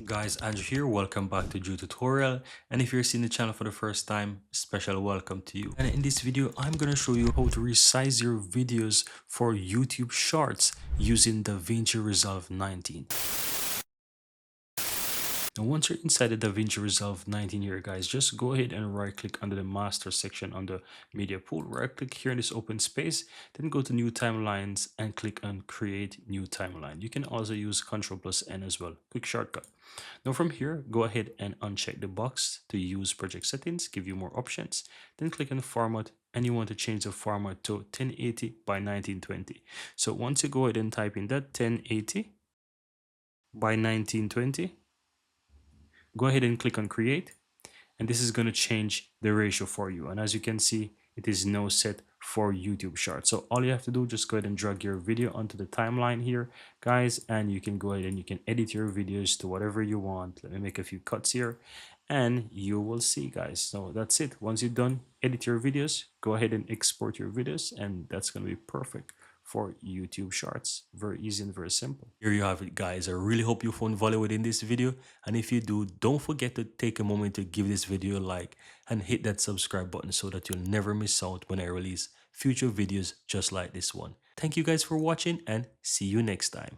Guys, Andrew here. Welcome back to Drew Tutorial. And if you're seeing the channel for the first time, special welcome to you. And in this video, I'm going to show you how to resize your videos for YouTube Shorts using DaVinci Resolve 19. Now, once you're inside the DaVinci Resolve 19 here, guys, just go ahead and right click under the master section on the media pool. Right click here in this open space, then go to new timelines and click on create new timeline. You can also use Ctrl+N as well, quick shortcut. Now from here, go ahead and uncheck the box to use project settings, give you more options. Then click on format and you want to change the format to 1080 by 1920. So once you go ahead and type in that 1080 by 1920, go ahead and click on create, and this is going to change the ratio for you. And as you can see, it is now set for YouTube Shorts. So all you have to do, just go ahead and drag your video onto the timeline here, guys, and you can go ahead and you can edit your videos to whatever you want. Let me make a few cuts here and you will see, guys. So that's it. Once you're done edit your videos, go ahead and export your videos, and that's going to be perfect for YouTube Shorts. Very easy and very simple. Here you have it, guys. I really hope you found value within this video, and if you do, don't forget to take a moment to give this video a like and hit that subscribe button so that you'll never miss out when I release future videos just like this one. Thank you guys for watching, and see you next time.